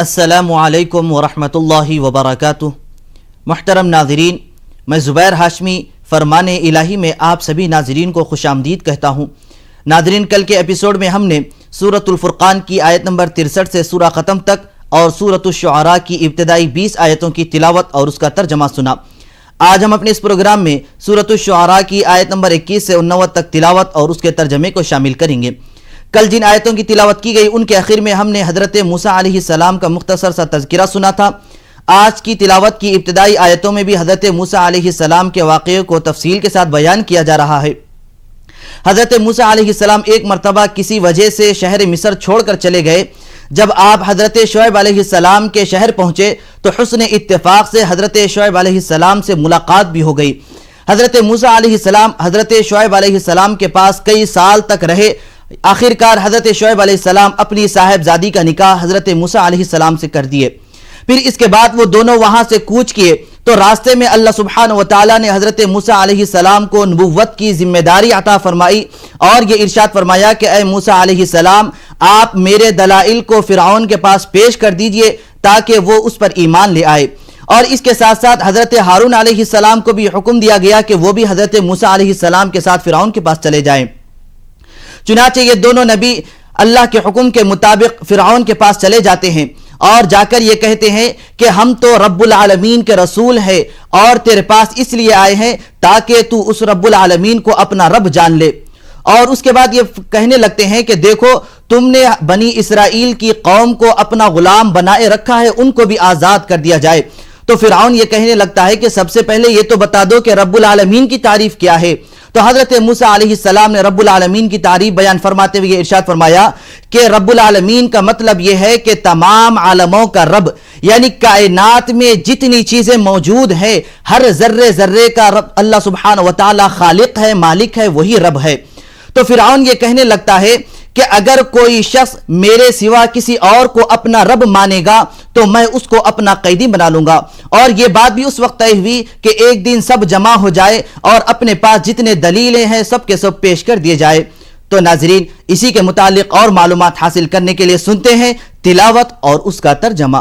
अस्सलामु अलैकुम वरहमतुल्लाहि वबरकातुह। मुहतरम नाज़रीन, मैं ज़ुबैर हाशमी फ़रमाने इलाही में आप सभी नाज़रीन को खुशामदीद कहता हूँ। नाज़रीन, कल के एपिसोड में हमने सूरतुल फ़ुरक़ान की आयत नंबर 63 से सूरा ख़त्म तक और सूरतुश शुअरा की इब्तिदाई 20 आयतों की तिलावत और उसका तर्जमा सुना। आज हम अपने इस प्रोग्राम में सूरतुश शुअरा की आयत नंबर 21 से 89 तक तिलावत और उसके तर्जमे को शामिल करेंगे। कल जिन आयतों की तिलावत की गई उनके आखिर में हमने हज़रत मूसा अलैहिस्सलाम का मुख्तसर सा तज़किरा सुना था। आज की तिलावत की इब्तिदाई आयतों में भी हज़रत मूसा अलैहिस्सलाम के वाक़े को तफसील के साथ बयान किया जा रहा है। हज़रत मूसा अलैहिस्सलाम एक मरतबा किसी वजह से शहर मिस्र छोड़कर चले गए। जब आप हज़रत शुएब अलैहिस्सलाम के शहर पहुँचे तो हुस्न इत्तेफाक से हज़रत शुएब अलैहिस्सलाम से मुलाकात भी हो गई। हज़रत मूसा अलैहिस्सलाम हज़रत शुएब अलैहिस्सलाम के पास कई साल तक रहे। आखिरकार हज़रत शुएब अलैहिस्सलाम अपनी साहिबजादी का निकाह हज़रत मूसा अलैहिस्सलाम से कर दिए। फिर इसके बाद वो दोनों वहाँ से कूच किए तो रास्ते में अल्लाह सुब्हानहू व तआला ने हज़रत मूसा अलैहिस्सलाम को नबुव्वत की जिम्मेदारी अता फरमाई और ये इरशाद फरमाया कि ए मूसा अलैहिस्सलाम, आप मेरे दलाइल को फ़िरऔन के पास पेश कर दीजिए ताकि वो उस पर ईमान ले आए। और इसके साथ साथ हज़रत हारून अलैहिस्सलाम को भी हुक्म दिया गया कि वो भी हज़रत मूसा अलैहिस्सलाम के साथ फ़िरऔन के पास चले जाएं। चुनाचे ये दोनों नबी अल्लाह के हुक्म के मुताबिक फ़िरऔन के पास चले जाते हैं और जाकर ये कहते हैं कि हम तो रब्बुल आलमीन के रसूल हैं और तेरे पास इसलिए आए हैं ताकि तू उस रब्बुल आलमीन को अपना रब जान ले। और उसके बाद ये कहने लगते हैं कि देखो, तुमने बनी इसराइल की कौम को अपना गुलाम बनाए रखा है, उनको भी आज़ाद कर दिया जाए। तो फ़िरऔन ये कहने लगता है कि सबसे पहले ये तो बता दो कि रब्बुल आलमीन की तारीफ क्या है। तो हज़रत मूसा अलैहिस्सलाम ने रब्बुल आलमीन की तारीफ बयान फरमाते हुए इरशाद फरमाया कि रब्बुल आलमीन का मतलब यह है कि तमाम आलमों का रब, यानी कायनात में जितनी चीज़ें मौजूद हैं हर जर्रे जर्रे का रब अल्लाह सुब्हानहू व तआला खालिक है, मालिक है, वही रब है। तो फ़िरऔन ये कहने लगता है कि अगर कोई शख्स मेरे सिवा किसी और को अपना रब मानेगा तो मैं उसको अपना कैदी बना लूंगा। और यह बात भी उस वक्त तय हुई कि एक दिन सब जमा हो जाए और अपने पास जितने दलीलें हैं सब के सब पेश कर दिए जाए। तो नाजरीन, इसी के मुतालिक और मालूमात हासिल करने के लिए सुनते हैं तिलावत और उसका तर्जमा।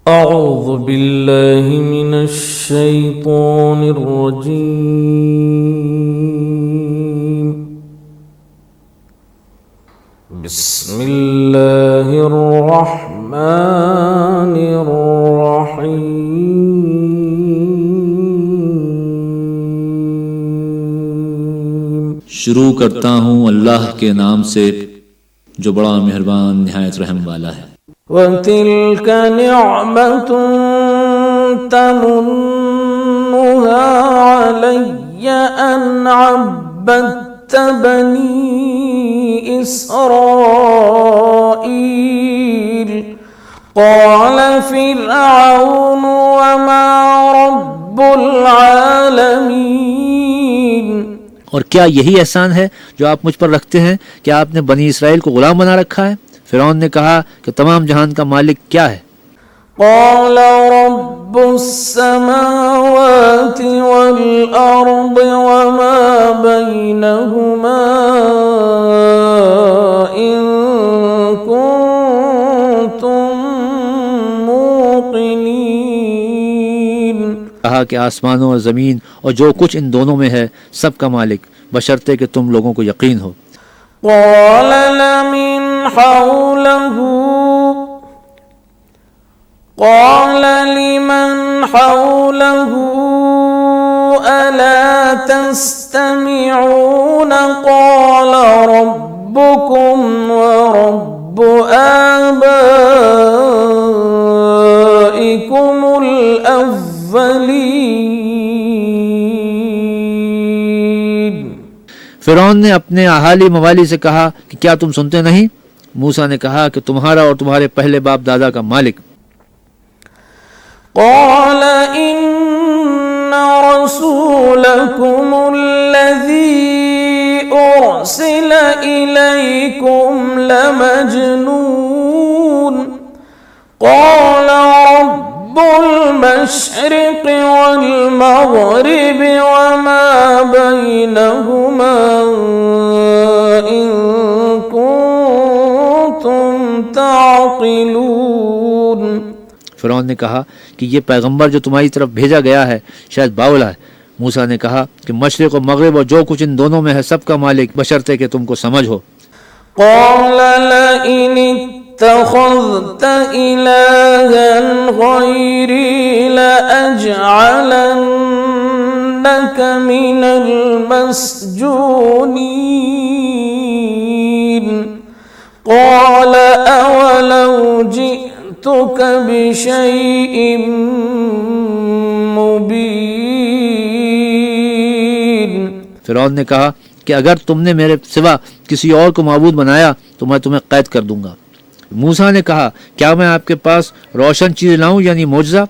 अऊज़ु बिल्लाहि मिनश शैतानिर रजीम। बिस्मिल्लाहिर रहमानिर रहीम। शुरू करता हूँ अल्लाह के नाम से जो बड़ा मेहरबान निहायत रहम वाला है। वतिल्क निअमतुन तमुन्नुहा अलय्या अन अब्बदत बनी इस्राईल क़ाल फ़िरऔन वमा रब्बुल आलमीन। और क्या यही एहसान है जो आप मुझ पर रखते हैं कि आपने बनी इसराइल को गुलाम बना रखा है? फ़िरऔन ने कहा कि तमाम जहान का मालिक क्या है? क़ाल रब्बुस समावाति वल अर्द वमा बैनहुमा इन कुन्तुम मूक़िनीन। कहा कि आसमानों और ज़मीन और जो कुछ इन दोनों में है सब का मालिक, बशर्ते कि तुम लोगों को यकीन हो। क़ाल लमिन हौलहु क़ाल लिमन हौलहु अला तस्तमिऊन क़ाल रब्बुकुम व रब्बु आबाइकुमुल अव्वलीन। फ़िरऔन ने अपने अहाली मवाली से कहा कि क्या तुम सुनते नहीं? मूसा ने कहा कि तुम्हारा और तुम्हारे पहले बाप दादा का मालिक। क़ाल इन्न रसूलकुमुल्लज़ी उरसिल इलैकुम लमजनून। क़ाल रब्बुल मशरिक़ि वल मग़रिबि वमा बैनहुमा इन कुन्तुम ताक़िलून। फिरौन ने कहा कि ये पैगंबर जो तुम्हारी तरफ भेजा गया है शायद बावला है। मूसा ने कहा कि मशरिक और मगरिब और जो कुछ इन दोनों में है सबका मालिक, बशर्ते कि तुमको समझ हो। قال لئن اتخذت إلها غيري لأجعلنك من المسجونين قال أولو جئتك بشيء مبين। फिरौन ने कहा कि अगर तुमने मेरे सिवा किसी और को माबूद बनाया तो मैं तुम्हें कैद कर दूंगा। मूसा ने कहा क्या मैं आपके पास रोशन चीज लाऊं यानी मोजज़ा?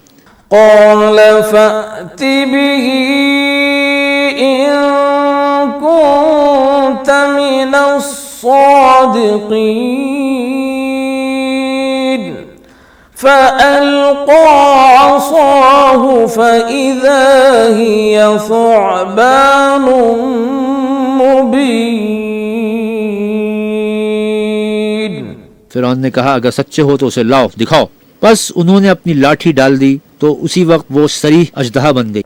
قال فأت به إن كنت من الصادقين فألقى عصاه فإذا هي ثعبان मुबीन। फिरौन ने कहा अगर सच्चे हो तो उसे लाओ, दिखाओ। बस उन्होंने अपनी लाठी डाल दी तो उसी वक्त वो सरीह अजदहा बन गई।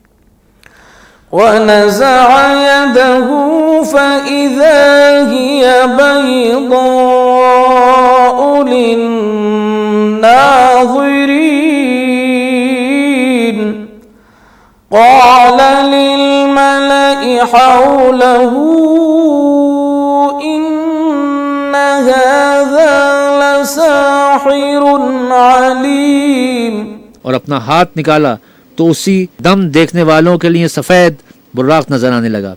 वनज़अ यदहु फइज़ा हिय बैज़ाउ लिन्नाज़िरीन क़ाल लिलमलइ हौलहु इन्न हाज़ा लसाहिरुन अलीम। और अपना हाथ निकाला तो उसी दम देखने वालों के लिए सफेद बुर्राक नजर आने लगा।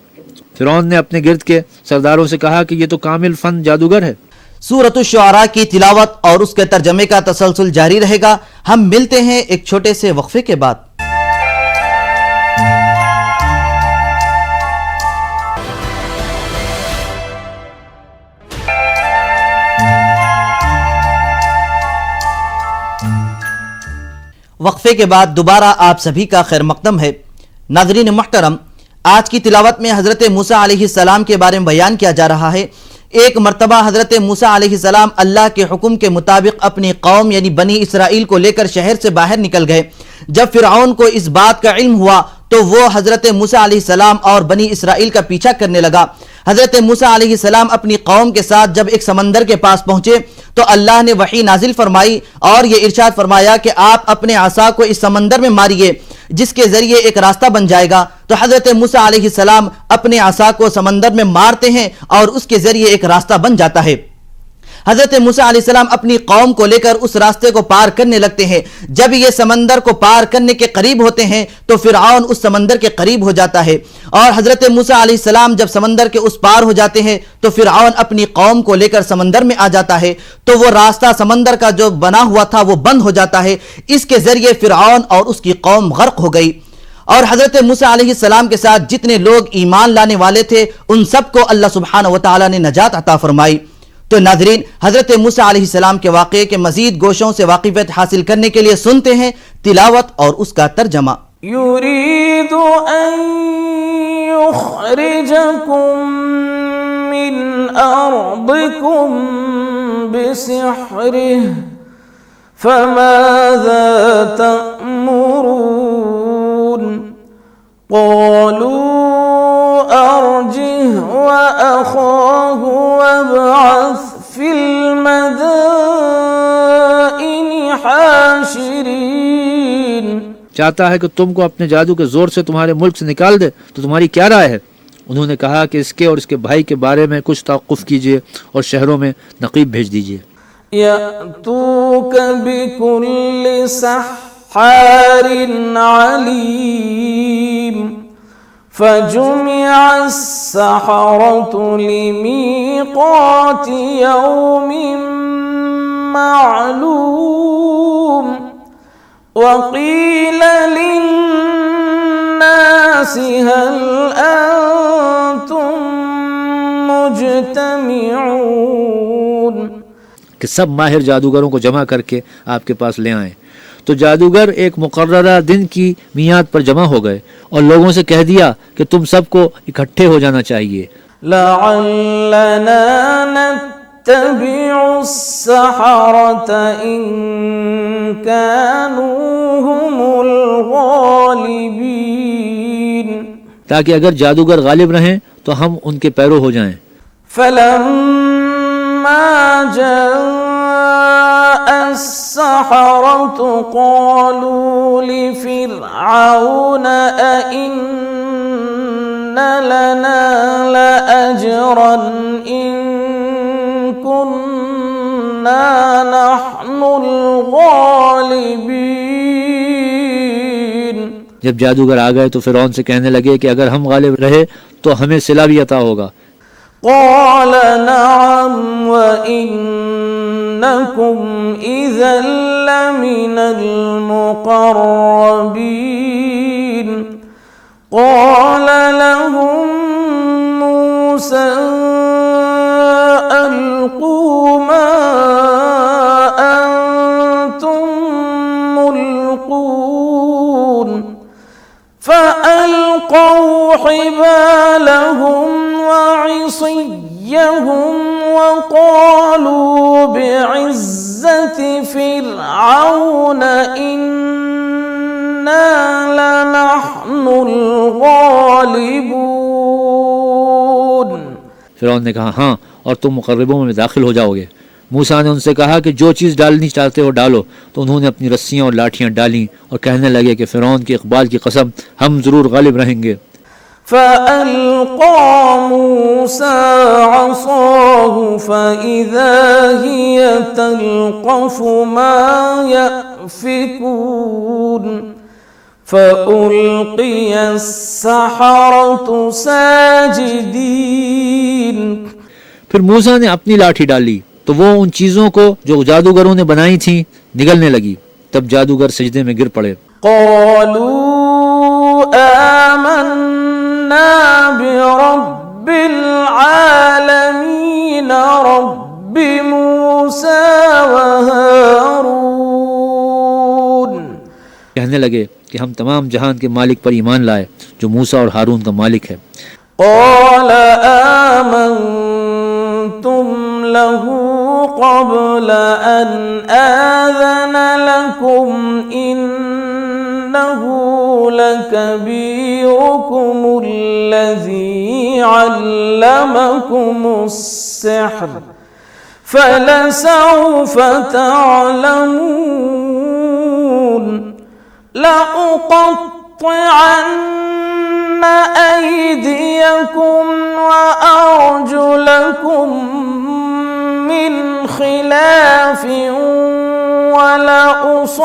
फिरौन ने अपने गिर्द के सरदारों से कहा कि ये तो कामिल फन जादूगर है। सूरत शुआरा की तिलावत और उसके तर्जमे का तसलसल जारी रहेगा। हम मिलते हैं एक छोटे से वक्फे के बाद। वक्फे के बाद दोबारा आप सभी का खैर मकदम है। नाज़रीन मुहतरम, आज की तिलावत में हज़रत मूसा अलैहिस्सलाम के बारे में बयान किया जा रहा है। एक मरतबा हज़रत मूसा अलैहिस्सलाम अल्लाह के हुक्म के मुताबिक अपनी कौम यानी बनी इसराइल को लेकर शहर से बाहर निकल गए। जब फिरऔन को इस बात का इल्म हुआ तो वो हज़रत मूसा अलैहिस्सलाम और बनी इसराइल का पीछा करने लगा। हज़रत मूसा अलैहिस्सलाम अपनी कौम के साथ जब एक समंदर के पास पहुंचे तो अल्लाह ने वही नाजिल फरमाई और ये इरशाद फरमाया कि आप अपने आसा को इस समंदर में मारिए जिसके जरिए एक रास्ता बन जाएगा। तो हज़रत मूसा अलैहिस्सलाम अपने आसा को समंदर में मारते हैं और उसके जरिए एक रास्ता बन जाता है। हज़रत मूसा अलैहिस्सलाम अपनी कौम को लेकर उस रास्ते को पार करने लगते हैं। जब ये समंदर को पार करने के करीब होते हैं तो फिरऔन उस समंदर के करीब हो जाता है और हज़रत मूसा अलैहिस्सलाम जब समंदर के उस पार हो जाते हैं तो फिरऔन अपनी कौम को लेकर समंदर में आ जाता है। तो वो रास्ता समंदर का जो बना हुआ था वो बंद हो जाता है। इसके जरिए फिरऔन और उसकी कौम गर्क हो गई और हज़रत मूसा अलैहिस्सलाम के साथ जितने लोग ईमान लाने वाले थे उन सबको अल्लाह सुब्हानहू व तआला ने नजात अता फरमाई। तो नाज़रीन, हज़रत मूसा अलैहिस्सलाम के वाक़े के मज़ीद गोशों से वाक़िफ़ियत हासिल करने के लिए सुनते हैं तिलावत और उसका तर्जमा। युरीदु अन युख़रिजकुम मिन अर्दिकुम बिसिहरिही फमाज़ा तअमुरून क़ालू अर्जिह व अख़ाहु वब्अस फिल मदाइनि हाशिरीन। चाहता है कि तुमको अपने जादू के जोर से तुम्हारे मुल्क से निकाल दे, तो तुम्हारी क्या राय है? उन्होंने कहा कि इसके और इसके भाई के बारे में कुछ तवक़्क़ुफ़ कीजिए और शहरों में नक़ीब भेज दीजिए। यअतूक बिकुल्लि सह्हारिन अलीम फजुमिअ अस्सहरतु लिमीक़ाति यौमिन मालूम वक़ील लिन्नासि हल अंतुम मुज्तमिऊन कि सब माहिर जादूगरों को जमा करके आपके पास ले आएं। तो जादूगर एक मुकर्ररा दिन की मियाद पर जमा हो गए और लोगों से कह दिया कि तुम सबको इकट्ठे हो जाना चाहिए। लअल्लना يتبع السحرة إن كانوا هم الغالبين ताकि अगर जादूगर गालिब रहें तो हम उनके पैरों हो जाएं। فلما جاء السحرة قالوا لفرعون أئن لنا لأجرا إن كنا نحن الغالبين। जब जादूगर आ गए तो फिरौन से कहने लगे कि अगर हम गालिब रहे तो हमें सिला भी अता होगा। قال نعم وإنكم إذا لمن المقربين قال لهم موسى ألقوا ما أنتم ملقون فألقوا حبالهم وعصيهم وقالوا بعزة فرعون إنا لنحن الغالبون। फिरौन ने कहा हाँ और तुम मुकर्रबों में दाखिल हो जाओगे। मूसा ने उनसे कहा कि जो चीज़ डालनी चाहते हो डालो, तो उन्होंने अपनी रस्सियाँ और लाठियाँ डालीं और कहने लगे कि फिरौन के इकबाल की कसम हम ज़रूर गालिब रहेंगे। فألقى موسى عصاه فإذا هي تلقف ما يأفكون فألقي السحرة ساجدين। फिर मूसा ने अपनी लाठी डाली तो वो उन चीज़ों को जो जादूगरों ने बनाई थी निगलने लगी। तब जादूगर सजदे में गिर पड़े। قالوا آمنا برب العالمين رب موسى وهارون। कहने लगे कि हम तमाम जहान के मालिक पर ईमान लाए जो मूसा और हारून का मालिक है। قال آمنتم له قبل أن آذن لكم إنه لكبيركم الذي علمكم السحر فلسوف تعلمون لأقطعن أيديكم وأرجلكم من خلاف ولأصلبنكم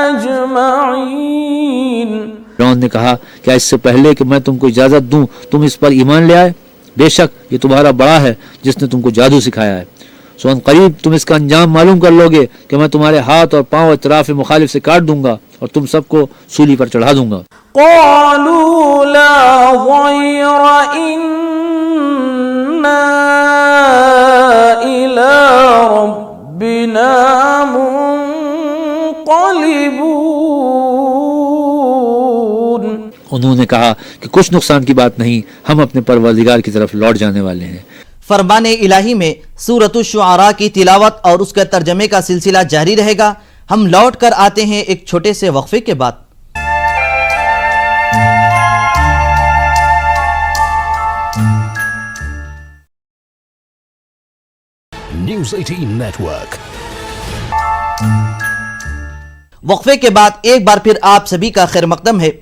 أجمعين। फिरौन ने कहा क्या इससे पहले कि मैं तुमको इजाज़त दूं तुम इस पर ईमान ले आए? बेशक ये तुम्हारा बड़ा है जिसने तुमको जादू सिखाया है। सो अन करीब तुम इसका अंजाम मालूम कर लोगे कि मैं तुम्हारे हाथ और पांव इतराफ मुखालिफ से काट दूंगा और तुम सबको सूली पर चढ़ा दूंगा। قالوا لا ضير إنا إلى ربنا منقلبون। उन्होंने कहा कि कुछ नुकसान की बात नहीं, हम अपने परवरदिगार की तरफ लौट जाने वाले हैं। फरमान इलाही में सूरत शुआरा की तिलावत और उसके तर्जमे का सिलसिला जारी रहेगा। हम लौट कर आते हैं एक छोटे से वक्फे के बाद। News 18 Network। वक्फे के बाद एक बार फिर आप सभी का खैर मकदम है।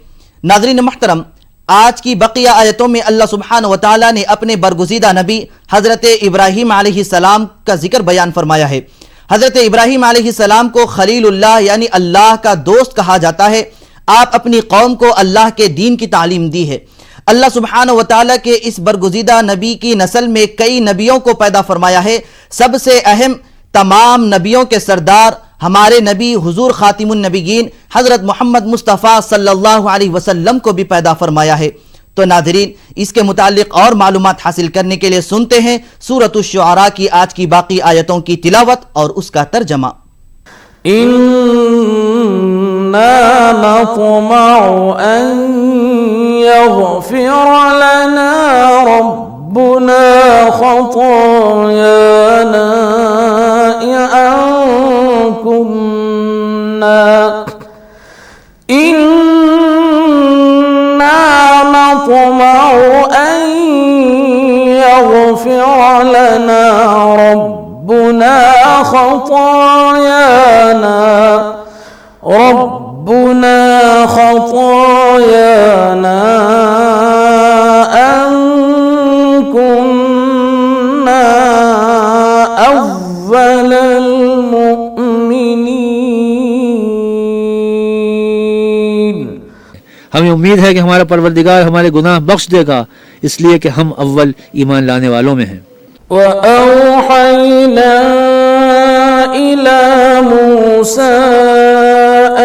नाज़रीन मोहतरम, आज की बकिया आयतों में अल्लाह सुब्हानहू व तआला ने अपने बरगुज़ीदा नबी हज़रत इब्राहीम अलैहिस्सलाम का जिक्र बयान फरमाया है। हज़रत इब्राहीम अलैहिस्सलाम को खलीलुल्लाह यानी अल्लाह का दोस्त कहा जाता है। आप अपनी कौम को अल्लाह के दीन की तालीम दी है। अल्लाह सुब्हानहू व तआला के इस बरगुज़ीदा नबी की नस्ल में कई नबियों को पैदा फरमाया है। सबसे अहम तमाम नबियों के सरदार हमारे नबी हुजूर खातिमुन नबीयीन हज़रत मोहम्मद मुस्तफ़ा सल्लल्लाहु अलैहि वसल्लम को भी पैदा फरमाया है। तो नाज़रीन, इसके मुतालिक और मालूमात हासिल करने के लिए सुनते हैं सूरत शुआरा की आज की बाकी आयतों की तिलावत और उसका तर्जमा। إن نطمع أن يغفر لنا ربنا خطايانا أن كنا إنا نطمع أن يغفر لنا ربنا خطايانا أن كنا أول المؤمنين. हमें उम्मीद है कि हमारा परवरदिगार हमारे गुनाह बख्श देगा, इसलिए कि हम अव्वल ईमान लाने वालों में हैं। وأوحينا إلى موسى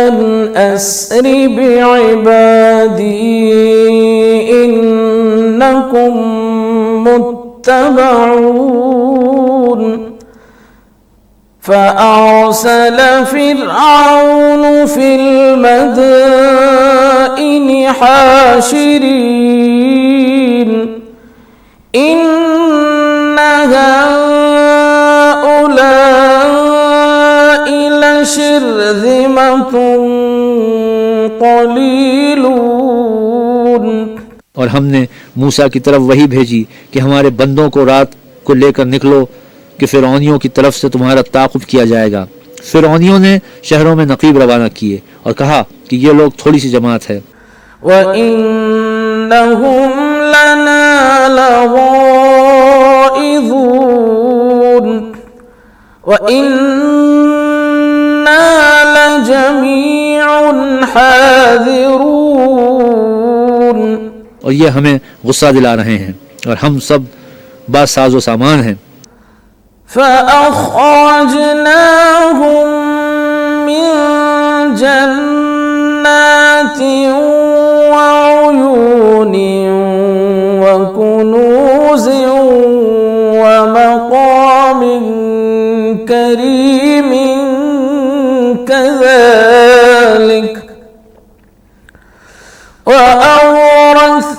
أن أسر بعبادي إنكم متبعون فأرسل فرعون في المدائن حاشرين إن هؤلاء لشرذمة قليلون। और हमने मूसा की तरफ वही भेजी कि हमारे बंदों को रात को लेकर निकलो कि फिरौनियों की तरफ से तुम्हारा ताक़ुब किया जाएगा। फिरौनियों ने शहरों में नकीब रवाना किए और कहा कि ये लोग थोड़ी सी जमात है। وإنهم لنا لغائظون وإنا لجميع حاذرون। और ये हमें गुस्सा दिला रहे हैं और हम सब बासाज़ो सामान हैं। فأخرجناهم من جنات وعيون وكنوز ومقام كريم كذلك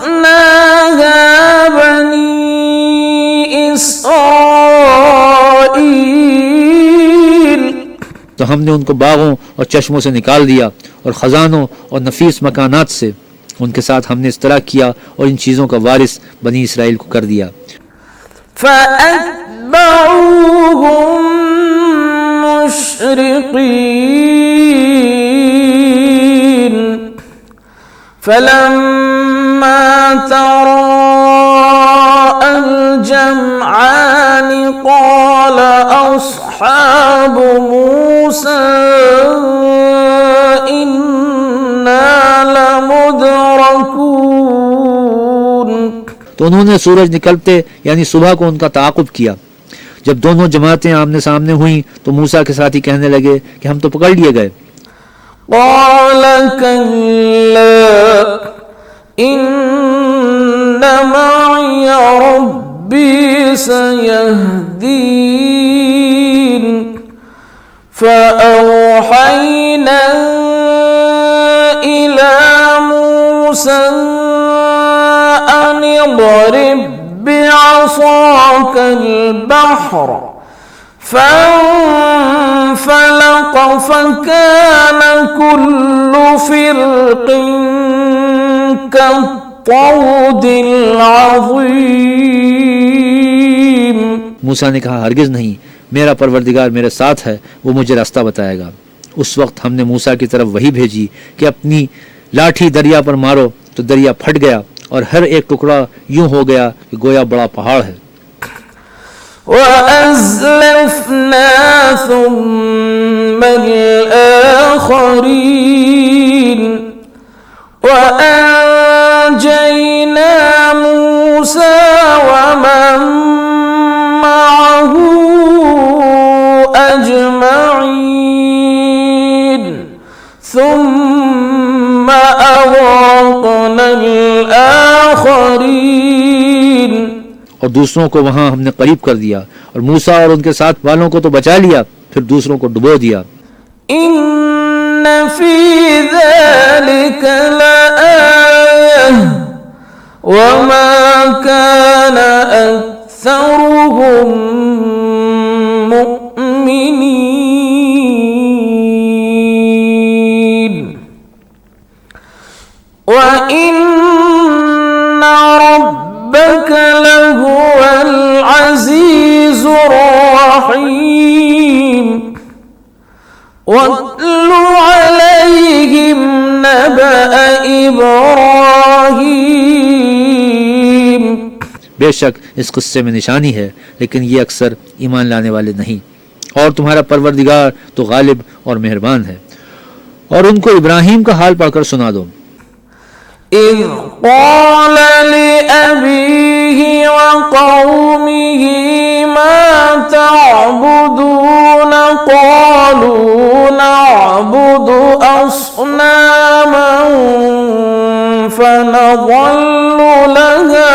وأورثناها بني إسرائيل। तो हमने उनको बागों और चश्मों से निकाल दिया और ख़जानों और नफीस मकानात से उनके साथ हमने इस तरह किया और इन चीज़ों का वारिस बनी इसराइल को कर दिया। فأتبعوهم مشرقين فلما تراءى الجمعان قال أصحاب موسى إنا لمدركون। तो उन्होंने सूरज निकलते यानी सुबह को उनका ताक़ुब किया। जब दोनों जमातें आमने सामने हुई तो मूसा के साथी कहने लगे कि हम तो पकड़ लिए गए। قال كلا إن معي ربي سيهدين فأوحينا إلى موسى أن اضرب بعصاك البحر فانفلق فكان كل فرق كالطود العظيم। मूसा ने कहा हरगिज़ नहीं, मेरा परवरदिगार मेरे साथ है, वो मुझे रास्ता बताएगा। उस वक्त हमने मूसा की तरफ वही भेजी कि अपनी लाठी दरिया पर मारो, तो दरिया फट गया और हर एक टुकड़ा यूं हो गया कि गोया बड़ा पहाड़ है। وأزلفنا ثم الآخرين وأنجينا موسى ومن معه أجمعين ثم أغرقنا الآخرين। और दूसरों को वहां हमने करीब कर दिया और मूसा और उनके साथ वालों को तो बचा लिया, फिर दूसरों को डुबो दिया। إن في ذلك لآية وما كان أكثرهم مؤمنين وإن ربك لهو العزيز الرحيم واتل عليهم نبأ إبراهيم। बेशक इस किस्से में निशानी है, लेकिन ये अक्सर ईमान लाने वाले नहीं। और तुम्हारा परवरदिगार तो गालिब और मेहरबान है। और उनको इब्राहिम का हाल पढ़कर सुना दो। إذ قال لأبيه وقومه ما تعبدون قالوا نعبد أصناما فنظل لها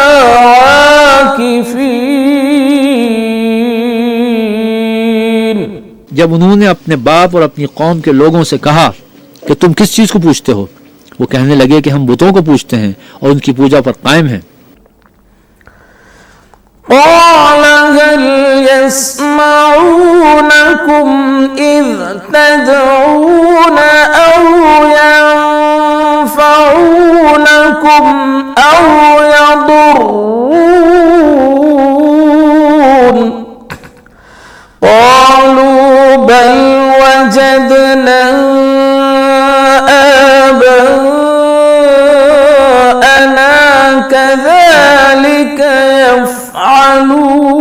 عاكفين। जब उन्होंने अपने बाप और अपनी कौम के लोगों से कहा कि तुम किस चीज को पूछते हो, वो कहने लगे कि हम बुतों को पूछते हैं और उनकी पूजा पर कायम हैं। قال هل يسمعونكم إذ تدعون أو ينفعونكم أو يضرون قالوا بل وجدنا آباءنا كذلك يفعلون।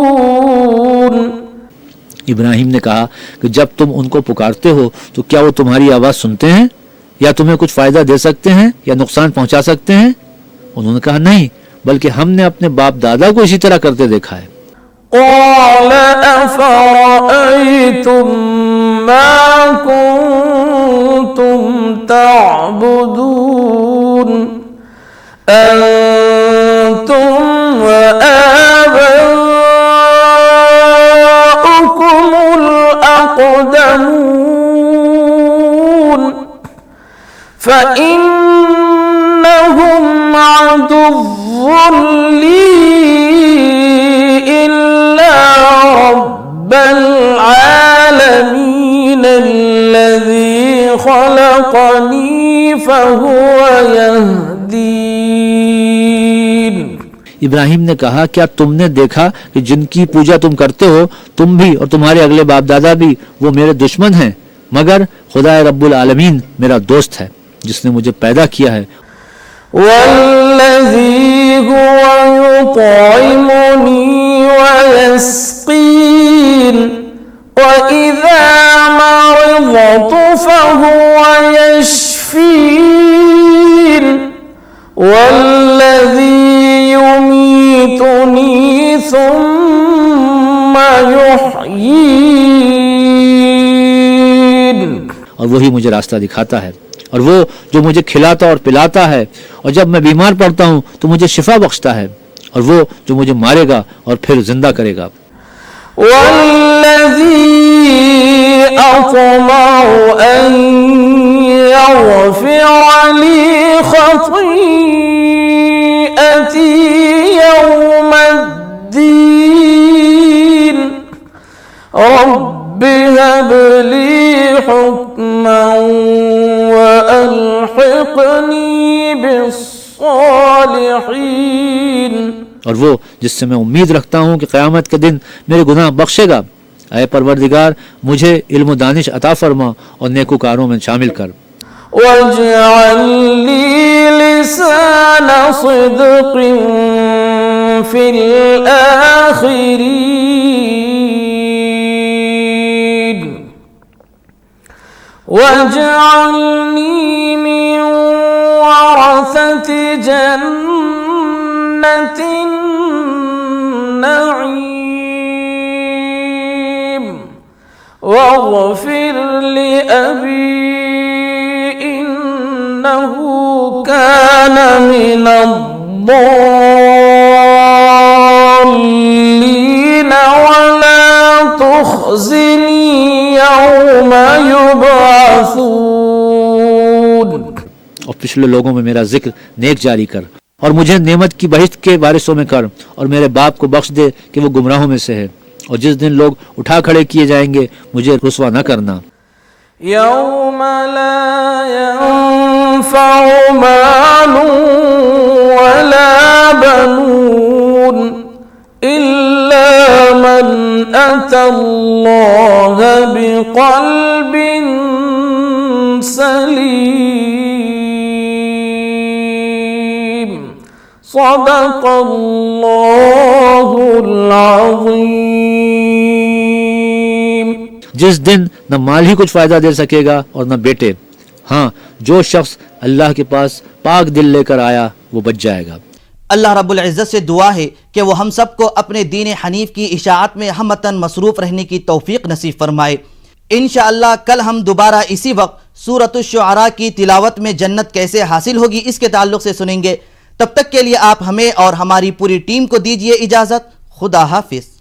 इब्राहिम ने कहा कि जब तुम उनको पुकारते हो तो क्या वो तुम्हारी आवाज सुनते हैं या तुम्हें कुछ फायदा दे सकते हैं या नुकसान पहुंचा सकते हैं? उन्होंने कहा नहीं, बल्कि हमने अपने बाप दादा को इसी तरह करते देखा है। قال أفرأيتم ما كنتم تعبدون أنتم وآباؤكم الأقدمون فإنهم عدو لي إلا رب العالمين الذي خلقني فهو يهدين। इब्राहिम ने कहा क्या तुमने देखा कि जिनकी पूजा तुम करते हो, तुम भी और तुम्हारे अगले बाप दादा भी, वो मेरे दुश्मन हैं, मगर खुदा रब्बुल आलमीन मेरा दोस्त है जिसने मुझे पैदा किया है। والذي هو يطعمني ويسقين وإذا مرضت فهو يشفين والذي يميتني ثم يحيين। और वही मुझे रास्ता दिखाता है, और वो जो मुझे खिलाता और पिलाता है, और जब मैं बीमार पड़ता हूँ तो मुझे शिफा बख्शता है, और वो जो मुझे मारेगा और फिर जिंदा करेगा। والذي أطمع أن يغفر لي خطيئتي يوم الدين رب هب لي حكما وألحقني بالصالحين। और वो जिससे मैं उम्मीद रखता हूँ कि क़यामत के दिन मेरे गुनाह बख्शेगा। ऐ परवरदिगार, मुझे इल्म दानिश अता फरमा और नेकूकारों में शामिल कर। واجعل لي لسان صدق في الآخرين واجعلني من ورثة جنة النعيم واغفر لأبي إنه كان من الضالين ولا تخزني يوم يبعثون۔ और पिछले लोगों में मेरा जिक्र नेक जारी कर, और मुझे नेमत की बहिश्त के वारिसों में कर, और मेरे बाप को बख्श दे कि वो गुमराहों में से है। और जिस दिन लोग उठा खड़े किए जाएंगे मुझे रुसवा न करना। यौम ला यंफउ मालुन वला बनून इल्ला मन अतल्लाह बिक़ल्बिन सलीम। सदक़ल्लाहुल अज़ीम। जिस दिन न माल ही कुछ फायदा दे सकेगा और न बेटे। हाँ, जो शख्स अल्लाह के पास पाक दिल लेकर आया वो बच जाएगा। अल्लाह रब्बुल इज़्ज़त से दुआ है कि वो हम सबको अपने दीन हनीफ की इशाअत में हमतन मसरूफ़ रहने की तौफीक नसीब फरमाए। इंशाअल्लाह कल हम दोबारा इसी वक्त सूरत शुअरा की तिलावत में जन्नत कैसे हासिल होगी इसके ताल्लुक से सुनेंगे। तब तक के लिए आप हमें और हमारी पूरी टीम को दीजिए इजाज़त। खुदा हाफिज़।